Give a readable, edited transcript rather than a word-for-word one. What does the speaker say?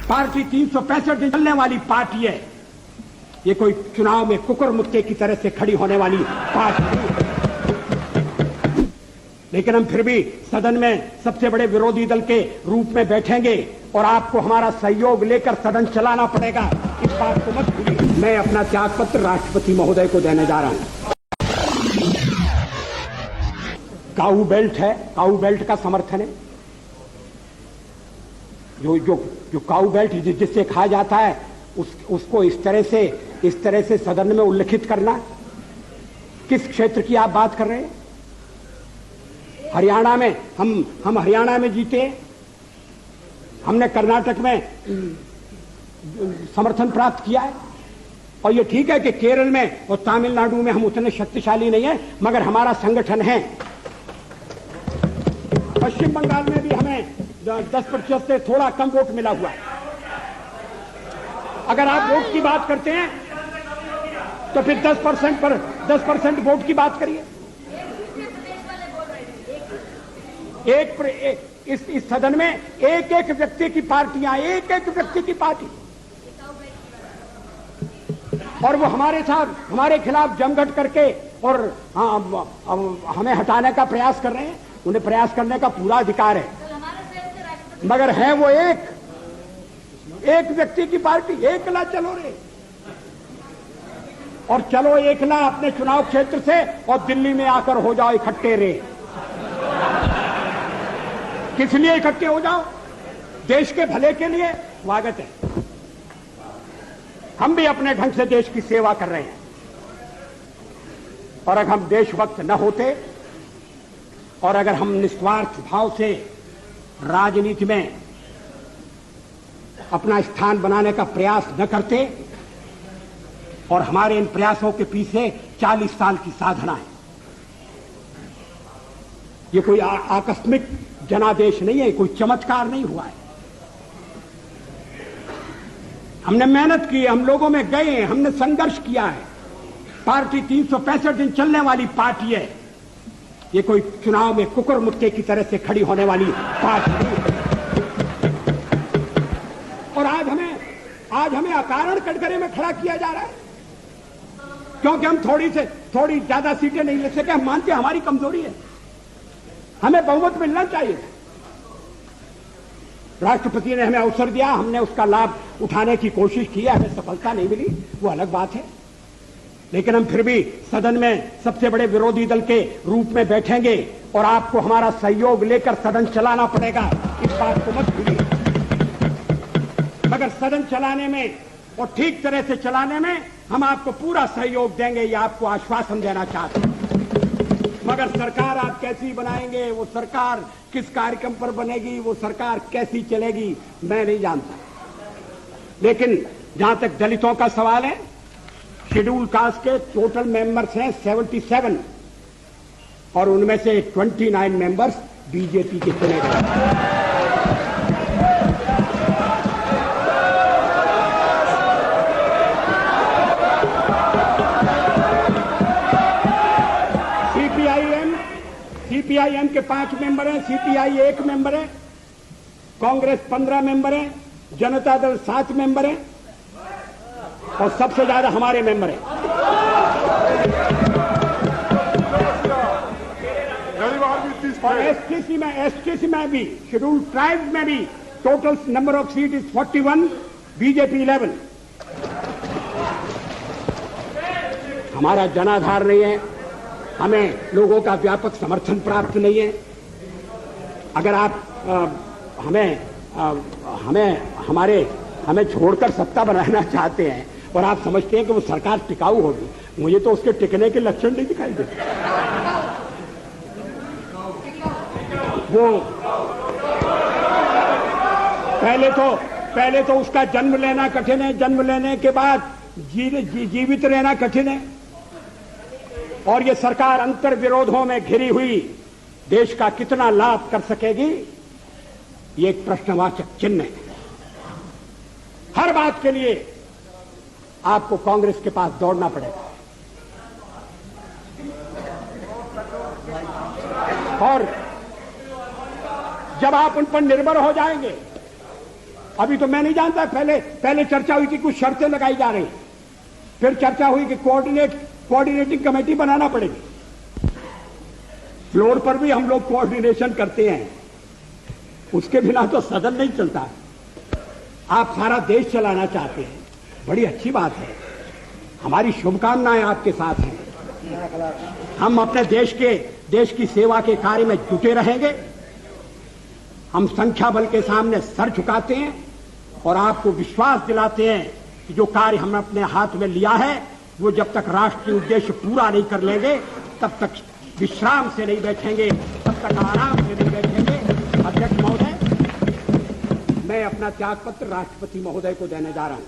Party 365 दिन चलने वाली पार्टी है। ये कोई चुनाव में कुकुर मुक्के की तरह से खड़ी होने वाली पार्टी नहीं है। लेकिन हम फिर भी सदन में सबसे बड़े विरोधी दल के रूप में बैठेंगे और आपको हमारा सहयोग लेकर सदन चलाना पड़ेगा, इस बात को मत भूलिए। मैं अपना त्यागपत्र राष्ट्रपति महोदय को देने जा रहा हूं। काऊ बेल्ट है, काऊ बेल्ट का समर्थन है। जो काऊ बेल्ट जिससे खाया जाता है उसको इस तरह से सदन में उल्लिखित करना। किस क्षेत्र की आप बात कर रहे हैं? हरियाणा में हम हरियाणा में जीते, हमने कर्नाटक में समर्थन प्राप्त किया है। और ये ठीक है कि केरल में और तमिलनाडु में हम उतने शक्तिशाली नहीं हैं, मगर हमारा संगठन है। पश्चिम बंगाल में भी हमें 10% से थोड़ा कम वोट मिला हुआ है। अगर आप वोट की बात करते हैं तो फिर 10% वोट की बात करिए। इस सदन में एक व्यक्ति की पार्टियां, एक व्यक्ति की पार्टी, और वो हमारे साथ हमारे खिलाफ जमघट करके और हमें हटाने का प्रयास कर रहे हैं। उन्हें प्रयास करने का पूरा अधिकार है, मगर है वो एक व्यक्ति की पार्टी। एकला चलो रे, और चलो एकला अपने चुनाव क्षेत्र से और दिल्ली में आकर हो जाओ इकट्ठे रे। किस लिए इकट्ठे हो जाओ? देश के भले के लिए। स्वागत है, हम भी अपने ढंग से देश की सेवा कर रहे हैं। और अगर हम देशभक्त न होते और अगर हम निस्वार्थ भाव से राजनीति में अपना स्थान बनाने का प्रयास न करते, और हमारे इन प्रयासों के पीछे 40 साल की साधना है। ये कोई आकस्मिक जनादेश नहीं है, कोई चमत्कार नहीं हुआ है। हमने मेहनत की, हम लोगों में गए, हमने संघर्ष किया है। पार्टी 365 दिन चलने वाली पार्टी है। ये कोई चुनाव में कुकुर मुक्के की तरह से खड़ी होने वाली पार्टी नहीं है। और आज हमें अकारण कटघरे में खड़ा किया जा रहा है, क्योंकि हम थोड़ी ज्यादा सीटें नहीं ले सके। हम मानते हैं हमारी कमजोरी है, हमें बहुमत मिलना चाहिए। राष्ट्रपति ने हमें अवसर दिया, हमने उसका लाभ उठाने की कोशिश की है। हमें सफलता नहीं मिली, वो अलग बात है। लेकिन हम फिर भी सदन में सबसे बड़े विरोधी दल के रूप में बैठेंगे और आपको हमारा सहयोग लेकर सदन चलाना पड़ेगा, इस बात को मत भूलिए। मगर सदन चलाने में और ठीक तरह से चलाने में हम आपको पूरा सहयोग देंगे, ये आपको आश्वासन देना चाहते हैं। मगर सरकार आप कैसी बनाएंगे, वो सरकार किस कार्यक्रम पर बनेगी, वो सरकार कैसी चलेगी, मैं नहीं जानता। लेकिन जहां तक दलितों का सवाल है, शेड्यूल कास्ट के टोटल मेंबर्स हैं 77, और उनमें से 29 मेंबर्स बीजेपी के चुने गए। सीपीआईएम के 5 मेंबर हैं, सीपीआई 1 मेंबर है, कांग्रेस 15 मेंबर है, जनता दल 7 मेंबर है, और सबसे ज्यादा हमारे मेंबर हैं। और एसटीसी में भी, शेड्यूल ट्राइब में भी total number of seat is 41, BJP 11। हमारा जनाधार नहीं है, हमें लोगों का व्यापक समर्थन प्राप्त नहीं है। अगर आप हमें छोड़कर सत्ता बनाना चाहते हैं और आप समझते हैं कि वो सरकार टिकाऊ होगी, मुझे तो उसके टिकने के लक्षण नहीं दिखाई देते। वो पहले तो उसका जन्म लेना कठिन है, जन्म लेने के बाद जीवित रहना कठिन है। और ये सरकार अंतर विरोधों में घिरी हुई देश का कितना लाभ कर सकेगी, ये एक प्रश्नवाचक चिन्ह है। हर बात के लिए आपको कांग्रेस के पास दौड़ना पड़ेगा, और जब आप उन पर निर्भर हो जाएंगे अभी तो मैं नहीं जानता, पहले चर्चा हुई कि कुछ शर्तें लगाई जा रही, फिर चर्चा हुई कि कोऑर्डिनेटिंग कमेटी बनाना पड़ेगी। फ्लोर पर भी हम लोग कोऑर्डिनेशन करते हैं, उसके बिना तो सदन नहीं चलता। आप सारा देश चलाना चाहते हैं, बड़ी अच्छी बात है, हमारी शुभकामनाएं आपके साथ हैं। हम अपने देश की सेवा के कार्य में जुटे रहेंगे। हम संख्या बल के सामने सर झुकाते हैं और आपको विश्वास दिलाते हैं कि जो कार्य हमने अपने हाथ में लिया है वो जब तक राष्ट्रीय उद्देश्य पूरा नहीं कर लेंगे तब तक विश्राम से नहीं बैठेंगे, तब तक आराम से नहीं बैठेंगे। अध्यक्ष महोदय, मैं अपना त्यागपत्र राष्ट्रपति महोदय को देने जा रहा हूं।